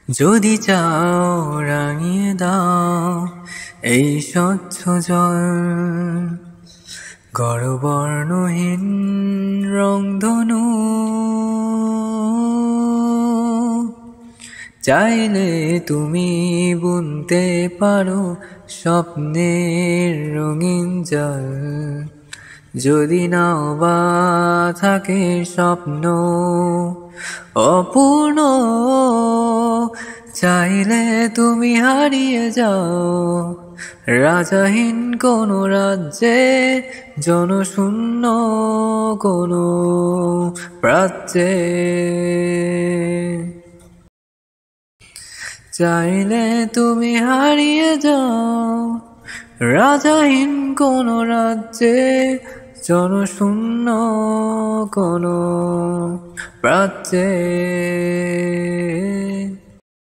যদি চাও রাঙিয়ে দাও এই স্বচ্ছ জল, গড়বর্ণহীন রংধনু। চাইলে তুমি বুনতে পারো স্বপ্নের রঙিন জাল, যদি নাও বা থাকে স্বপ্ন অপূর্ণ। চাইলে তুমি হারিয়ে যাও রাজাহীন কোনো রাজ্যে, জনশূন্য কোনো প্রাচ্যে। চাইলে তুমি হারিয়ে যাও রাজাহীন কোনো রাজ্যে, জনশূন্য কোনো প্রাচ্যে।